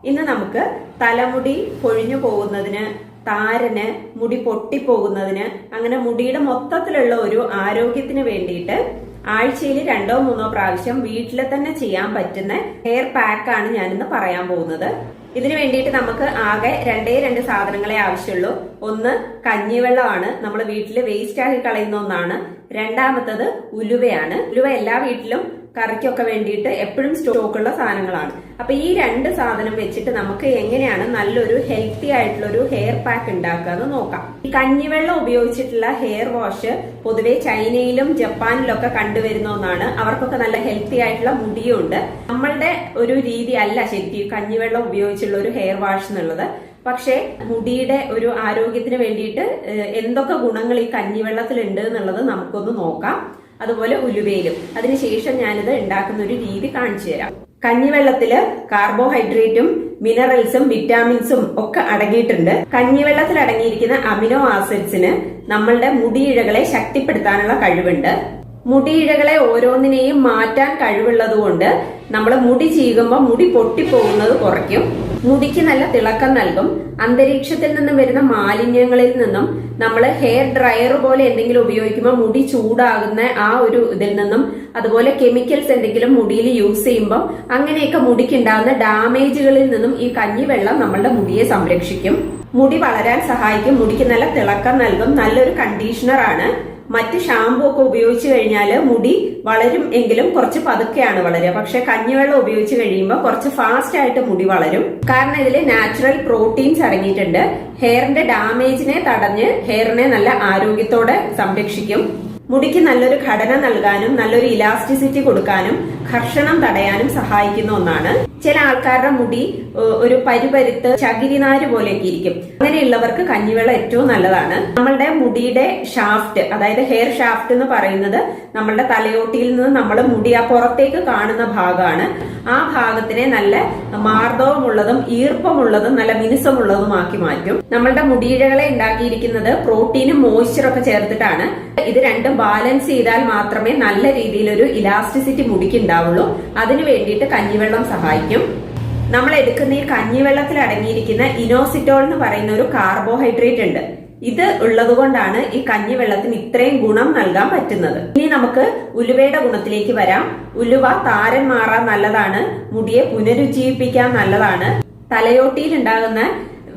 ഇന്ന് നമുക്ക് തലമുടി കൊഴിഞ്ഞു പോകുന്നതിന്, താരന്, മുടി പൊട്ടിപ്പോകുന്നതിന്, അങ്ങനെ മുടിയുടെ മൊത്തത്തിലുള്ള ഒരു ആരോഗ്യത്തിന് വേണ്ടിയിട്ട് ആഴ്ചയിൽ 2-3 പ്രാവശ്യം വീട്ടിൽ തന്നെ ചെയ്യാൻ പറ്റുന്ന ഹെയർ പാക്കാണ് ഞാനിന്ന് പറയാൻ പോകുന്നത്. ഇതിനു വേണ്ടിയിട്ട് നമുക്ക് ആകെ 2 സാധനങ്ങളെ ആവശ്യമുള്ളൂ. ഒന്ന് കഞ്ഞിവെള്ളമാണ്, നമ്മൾ വീട്ടിൽ വേസ്റ്റ് ആക്കി കളയുന്ന ഒന്നാണ്. രണ്ടാമത്തത് ഉലുവയാണ്. ഉലുവ എല്ലാ വീട്ടിലും കറിക്കൊക്കെ വേണ്ടിയിട്ട് എപ്പോഴും സ്റ്റോക്കുള്ള സാധനങ്ങളാണ്. അപ്പൊ ഈ 2 സാധനം വെച്ചിട്ട് നമുക്ക് എങ്ങനെയാണ് നല്ലൊരു ഹെൽത്തി ആയിട്ടുള്ള ഒരു ഹെയർ പാക്ക് ഉണ്ടാക്കുക എന്ന് നോക്കാം. ഈ കഞ്ഞിവെള്ളം ഉപയോഗിച്ചിട്ടുള്ള ഹെയർ വാഷ് പൊതുവെ ചൈനയിലും ജപ്പാനിലും ഒക്കെ കണ്ടുവരുന്ന ഒന്നാണ്. അവർക്കൊക്കെ നല്ല ഹെൽത്തി ആയിട്ടുള്ള മുടിയുണ്ട്. നമ്മളുടെ ഒരു രീതി അല്ല ശരിക്കും കഞ്ഞിവെള്ളം ഉപയോഗിച്ചുള്ള ഒരു ഹെയർ വാഷ് എന്നുള്ളത്. പക്ഷേ മുടിയുടെ ഒരു ആരോഗ്യത്തിന് വേണ്ടിയിട്ട് എന്തൊക്കെ ഗുണങ്ങൾ ഈ കഞ്ഞിവെള്ളത്തിലുണ്ട് എന്നുള്ളത് നമുക്കൊന്ന് നോക്കാം. അതുപോലെ ഉലുവയിലും. അതിനുശേഷം ഞാനിത് ഉണ്ടാക്കുന്ന ഒരു രീതി കാണിച്ചു തരാം. കഞ്ഞിവെള്ളത്തില് കാർബോഹൈഡ്രേറ്റും മിനറൽസും വിറ്റാമിൻസും ഒക്കെ അടങ്ങിയിട്ടുണ്ട്. കഞ്ഞിവെള്ളത്തിൽ അടങ്ങിയിരിക്കുന്ന അമിനോ ആസിഡ്സിന് നമ്മളുടെ മുടിയിഴകളെ ശക്തിപ്പെടുത്താനുള്ള കഴിവുണ്ട്. മുടിയിഴകളെ ഓരോന്നിനെയും മാറ്റാൻ കഴിവുള്ളത് നമ്മൾ മുടി ചീകുമ്പോൾ മുടി പൊട്ടിപ്പോകുന്നത് കുറയ്ക്കും. മുടിക്ക് നല്ല തിളക്കം നൽകും. അന്തരീക്ഷത്തിൽ നിന്നും വരുന്ന മാലിന്യങ്ങളിൽ നിന്നും നമ്മൾ ഹെയർ ഡ്രയർ പോലെ എന്തെങ്കിലും ഉപയോഗിക്കുമ്പോൾ മുടി ചൂടാകുന്ന ആ ഒരു ഇതിൽ നിന്നും, അതുപോലെ കെമിക്കൽസ് എന്തെങ്കിലും മുടിയിൽ യൂസ് ചെയ്യുമ്പോൾ അങ്ങനെയൊക്കെ മുടിക്ക് ഉണ്ടാകുന്ന ഡാമേജുകളിൽ നിന്നും ഈ കഞ്ഞിവെള്ളം നമ്മളുടെ മുടിയെ സംരക്ഷിക്കും. മുടി വളരാൻ സഹായിക്കും. മുടിക്ക് നല്ല തിളക്കം നൽകും. നല്ലൊരു കണ്ടീഷണർ ആണ്. മറ്റ് ഷാമ്പു ഒക്കെ ഉപയോഗിച്ച് കഴിഞ്ഞാൽ മുടി വളരും എങ്കിലും കുറച്ച് പതുക്കെയാണ് വളരുക. പക്ഷെ കഞ്ഞിവെള്ളം ഉപയോഗിച്ച് കഴിയുമ്പോൾ കുറച്ച് ഫാസ്റ്റ് ആയിട്ട് മുടി വളരും. കാരണം ഇതിൽ നാച്ചുറൽ പ്രോട്ടീൻസ് അടങ്ങിയിട്ടുണ്ട്. ഹെയറിന്റെ ഡാമേജിനെ തടഞ്ഞ് ഹെയറിനെ നല്ല ആരോഗ്യത്തോടെ സംരക്ഷിക്കും. മുടിക്ക് നല്ലൊരു ഘടന നൽകാനും നല്ലൊരു ഇലാസ്റ്റിസിറ്റി കൊടുക്കാനും ഘർഷണം തടയാനും സഹായിക്കുന്ന ഒന്നാണ്. ചില ആൾക്കാരുടെ മുടി ഒരു പരിപരുത്ത് ചകിരിനാര് പോലെയൊക്കെ ഇരിക്കും. അങ്ങനെയുള്ളവർക്ക് കഞ്ഞിവെള്ളം ഏറ്റവും നല്ലതാണ്. നമ്മളുടെ മുടിയുടെ ഷാഫ്റ്റ്, അതായത് ഹെയർ ഷാഫ്റ്റ് എന്ന് പറയുന്നത് നമ്മളുടെ തലയോട്ടിയിൽ നിന്ന് നമ്മൾ മുടി ആ പുറത്തേക്ക് കാണുന്ന ഭാഗമാണ്. ആ ഭാഗത്തിനെ നല്ല മാർദ്ദവമുള്ളതും ഈർപ്പമുള്ളതും നല്ല മിനുസമുള്ളതുമാക്കി മാറ്റും. നമ്മളുടെ മുടിയിഴകളെ ഉണ്ടാക്കിയിരിക്കുന്നത് പ്രോട്ടീനും മോയ്സ്ചറൊക്കെ ചേർത്തിട്ടാണ്. ഇത് രണ്ടും ബാലൻസ് ചെയ്താൽ മാത്രമേ നല്ല രീതിയിലൊരു ഇലാസ്റ്റിസിറ്റി മുടിക്ക് ഉണ്ടാവുള്ളൂ. അതിനു വേണ്ടിയിട്ട് കഞ്ഞിവെള്ളം സഹായിക്കും. നമ്മൾ എടുക്കുന്ന ഈ കഞ്ഞിവെള്ളത്തിൽ അടങ്ങിയിരിക്കുന്ന ഇനോസിറ്റോൾ എന്ന് പറയുന്ന ഒരു കാർബോഹൈഡ്രേറ്റ് ഉണ്ട്. ഇത് ഉള്ളത് കൊണ്ടാണ് ഈ കഞ്ഞിവെള്ളത്തിന് ഇത്രയും ഗുണം നൽകാൻ പറ്റുന്നത്. ഇനി നമുക്ക് ഉലുവയുടെ ഗുണത്തിലേക്ക് വരാം. ഉലുവ താരൻ മാറാൻ നല്ലതാണ്. മുടിയെ പുനരുജ്ജീവിപ്പിക്കാൻ നല്ലതാണ്. തലയോട്ടിയിൽ ഉണ്ടാകുന്ന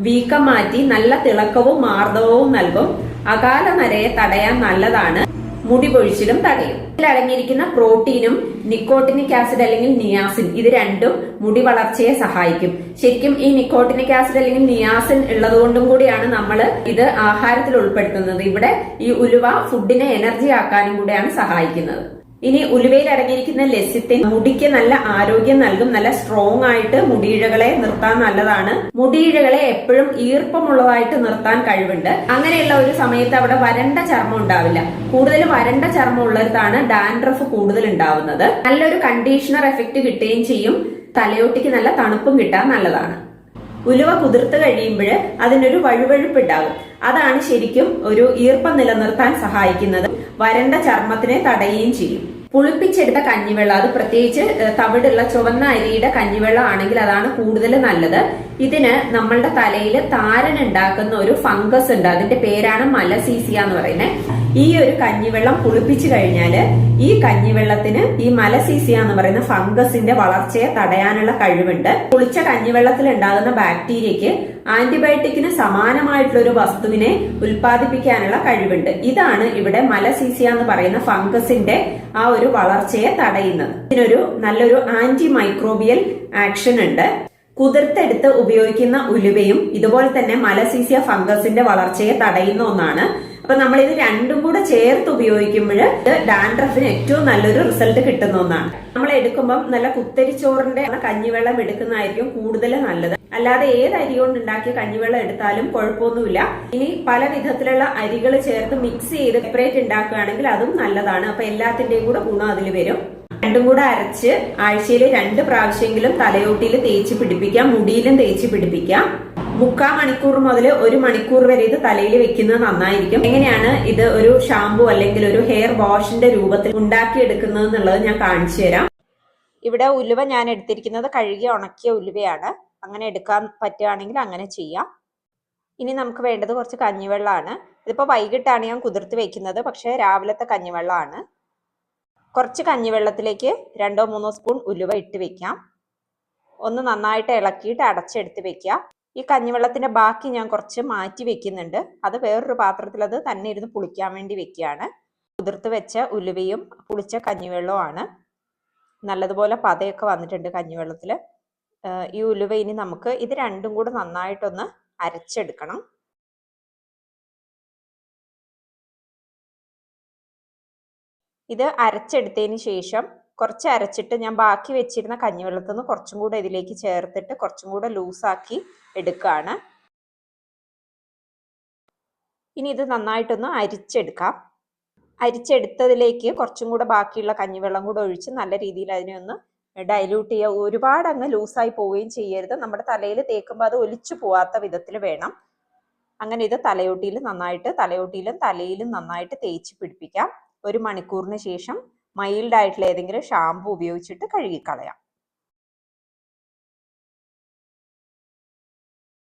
വീക്കം മാറ്റി നല്ല തിളക്കവും മാർദ്ദവവും നൽകും. അകാല നരയെ തടയാൻ നല്ലതാണ്. മുടി പൊഴിച്ചിലും തടയും. ഇതിൽ അടങ്ങിയിരിക്കുന്ന പ്രോട്ടീനും നിക്കോട്ടിനിക് ആസിഡ് അല്ലെങ്കിൽ നിയാസിൻ, ഇത് രണ്ടും മുടി വളർച്ചയെ സഹായിക്കും. ശരിക്കും ഈ നിക്കോട്ടിനിക് ആസിഡ് അല്ലെങ്കിൽ നിയാസിൻ ഉള്ളത് കൊണ്ടും കൂടിയാണ് നമ്മൾ ഇത് ആഹാരത്തിൽ ഉൾപ്പെടുത്തുന്നത്. ഇവിടെ ഈ ഉലുവ ഫുഡിനെ എനർജി ആക്കാനും കൂടെയാണ് സഹായിക്കുന്നത്. ഇനി ഉലുവയിൽ അടങ്ങിയിരിക്കുന്ന ലെസിത്തിൻ മുടിക്ക് നല്ല ആരോഗ്യം നൽകും. നല്ല സ്ട്രോങ് ആയിട്ട് മുടിയിഴകളെ നിർത്താൻ നല്ലതാണ്. മുടിയിഴകളെ എപ്പോഴും ഈർപ്പമുള്ളതായിട്ട് നിർത്താൻ കഴിവുണ്ട്. അങ്ങനെയുള്ള ഒരു സമയത്ത് അവിടെ വരണ്ട ചർമ്മം ഉണ്ടാവില്ല. കൂടുതൽ വരണ്ട ചർമ്മം ഉള്ളിടത്താണ് ഡാൻഡ്രഫ് കൂടുതൽ ഉണ്ടാവുന്നത്. നല്ലൊരു കണ്ടീഷണർ എഫക്ട് കിട്ടുകയും ചെയ്യും. തലയോട്ടിക്ക് നല്ല തണുപ്പും കിട്ടാൻ നല്ലതാണ്. ഉലുവ കുതിർത്ത് കഴിയുമ്പോൾ അതിനൊരു വഴുവഴുപ്പ് ഉണ്ടാകും. അതാണ് ശരിക്കും ഒരു ഈർപ്പം നിലനിർത്താൻ സഹായിക്കുന്നത്. വരണ്ട ചർമ്മത്തിനെ തടയുകയും ചെയ്യും. പുളിപ്പിച്ചെടുത്ത കഞ്ഞിവെള്ളം, അത് പ്രത്യേകിച്ച് തവിടുള്ള ചുവന്ന അരിയുടെ കഞ്ഞിവെള്ളം ആണെങ്കിൽ അതാണ് കൂടുതൽ നല്ലത്. ഇതിന് നമ്മളുടെ തലയിൽ താരൻ ഉണ്ടാക്കുന്ന ഒരു ഫംഗസ് ഉണ്ട്. അതിന്റെ പേരാണ് മലസീസിയ എന്ന് പറയുന്നത്. ഈ ഒരു കഞ്ഞിവെള്ളം പുളിപ്പിച്ചു കഴിഞ്ഞാല് ഈ കഞ്ഞിവെള്ളത്തിന് ഈ മലസീസിയ എന്ന് പറയുന്ന ഫംഗസിന്റെ വളർച്ചയെ തടയാനുള്ള കഴിവുണ്ട്. പുളിച്ച കഞ്ഞിവെള്ളത്തിൽ ഉണ്ടാകുന്ന ബാക്ടീരിയക്ക് ആന്റിബയോട്ടിക്കിന് സമാനമായിട്ടുള്ള ഒരു വസ്തുവിനെ ഉൽപ്പാദിപ്പിക്കാനുള്ള കഴിവുണ്ട്. ഇതാണ് ഇവിടെ മലസീസിയ എന്ന് പറയുന്ന ഫംഗസിന്റെ ആ ഒരു വളർച്ചയെ തടയുന്നത്. ഇതിനൊരു നല്ലൊരു ആന്റി മൈക്രോബിയൽ ആക്ഷൻ ഉണ്ട്. കുതിർത്തെടുത്ത് ഉപയോഗിക്കുന്ന ഉലുവയും ഇതുപോലെ തന്നെ മലസീസിയ ഫംഗസിന്റെ വളർച്ചയെ തടയുന്ന ഒന്നാണ്. അപ്പൊ നമ്മൾ ഇത് രണ്ടും കൂടെ ചേർത്ത് ഉപയോഗിക്കുമ്പോൾ ഡാൻഡ്രഫിന് ഏറ്റവും നല്ലൊരു റിസൾട്ട് കിട്ടുന്ന ഒന്നാണ്. നമ്മൾ എടുക്കുമ്പോൾ നല്ല കുത്തരിച്ചോറിന്റെ കഞ്ഞിവെള്ളം എടുക്കുന്നതായിരിക്കും കൂടുതൽ നല്ലത്. അല്ലാതെ ഏത് അരി കൊണ്ട് ഉണ്ടാക്കിയ കഞ്ഞിവെള്ളം എടുത്താലും കുഴപ്പമൊന്നുമില്ല. ഇനി പല വിധത്തിലുള്ള അരികൾ ചേർത്ത് മിക്സ് ചെയ്ത് സെപ്പറേറ്റ് ഉണ്ടാക്കുകയാണെങ്കിൽ അതും നല്ലതാണ്. അപ്പൊ എല്ലാത്തിന്റെയും കൂടെ ഗുണം അതിൽ വരും. രണ്ടും കൂടെ അരച്ച് ആഴ്ചയിൽ 2 പ്രാവശ്യമെങ്കിലും തലയോട്ടിയിൽ തേച്ച് പിടിപ്പിക്കാം. മുടിയിലും തേച്ച് പിടിപ്പിക്കാം. 3/4 മണിക്കൂർ മുതൽ 1 മണിക്കൂർ വരെ ഇത് തലയിൽ വെക്കുന്നത് നന്നായിരിക്കും. എങ്ങനെയാണ് ഇത് ഒരു ഷാമ്പു അല്ലെങ്കിൽ ഒരു ഹെയർ വാഷിന്റെ രൂപത്തിൽ ഉണ്ടാക്കിയെടുക്കുന്നത് എന്നുള്ളത് ഞാൻ കാണിച്ചു തരാം. ഇവിടെ ഉലുവ ഞാൻ എടുത്തിരിക്കുന്നത് കഴുകി ഉണക്കിയ ഉലുവയാണ്. അങ്ങനെ എടുക്കാൻ പറ്റുകയാണെങ്കിൽ അങ്ങനെ ചെയ്യാം. ഇനി നമുക്ക് വേണ്ടത് കുറച്ച് കഞ്ഞിവെള്ളമാണ്. ഇതിപ്പോൾ വൈകിട്ടാണ് ഞാൻ കുതിർത്ത് വെക്കുന്നത്, പക്ഷേ രാവിലത്തെ കഞ്ഞിവെള്ളമാണ്. കുറച്ച് കഞ്ഞിവെള്ളത്തിലേക്ക് 2-3 സ്പൂൺ ഉലുവ ഇട്ട് വെക്കാം. ഒന്ന് നന്നായിട്ട് ഇളക്കിയിട്ട് അടച്ചെടുത്ത് വെക്കുക. ഈ കഞ്ഞിവെള്ളത്തിന്റെ ബാക്കി ഞാൻ കുറച്ച് മാറ്റി വെക്കുന്നുണ്ട്. അത് വേറൊരു പാത്രത്തിൽ അത് തന്നെ ഇരുന്ന് പുളിക്കാൻ വേണ്ടി വെക്കുകയാണ്. കുതിർത്ത് വെച്ച ഉലുവയും പുളിച്ച കഞ്ഞിവെള്ളവുമാണ്. നല്ലതുപോലെ പതയൊക്കെ വന്നിട്ടുണ്ട് കഞ്ഞിവെള്ളത്തിൽ. ഈ ഉലുവ ഇനി നമുക്ക് ഇത് രണ്ടും കൂടെ നന്നായിട്ടൊന്ന് അരച്ചെടുക്കണം. ഇത് അരച്ചെടുത്തതിന് ശേഷം കുറച്ച് അരച്ചിട്ട് ഞാൻ ബാക്കി വെച്ചിരുന്ന കഞ്ഞിവെള്ളത്തിൽ നിന്ന് കുറച്ചും കൂടെ ഇതിലേക്ക് ചേർത്തിട്ട് കുറച്ചും കൂടെ ലൂസാക്കി എടുക്കുകയാണ്. ഇനി ഇത് നന്നായിട്ടൊന്ന് അരിച്ചെടുക്കാം. അരിച്ചെടുത്തതിലേക്ക് കുറച്ചും കൂടെ ബാക്കിയുള്ള കഞ്ഞിവെള്ളം കൂടെ ഒഴിച്ച് നല്ല രീതിയിൽ അതിനെ ഒന്ന് ഡൈല്യൂട്ട് ചെയ്യുക. ഒരുപാട് അങ്ങ് ലൂസായി പോവുകയും ചെയ്യരുത്. നമ്മുടെ തലയിൽ തേക്കുമ്പോൾ അത് ഒലിച്ചു പോവാത്ത വിധത്തിൽ വേണം. അങ്ങനെ ഇത് തലയോട്ടിയിലും തലയിലും നന്നായിട്ട് തേച്ച് പിടിപ്പിക്കാം. 1 മണിക്കൂറിന് ശേഷം മൈൽഡ് ആയിട്ടുള്ള ഏതെങ്കിലും ഷാമ്പു ഉപയോഗിച്ചിട്ട് കഴുകിക്കളയാം.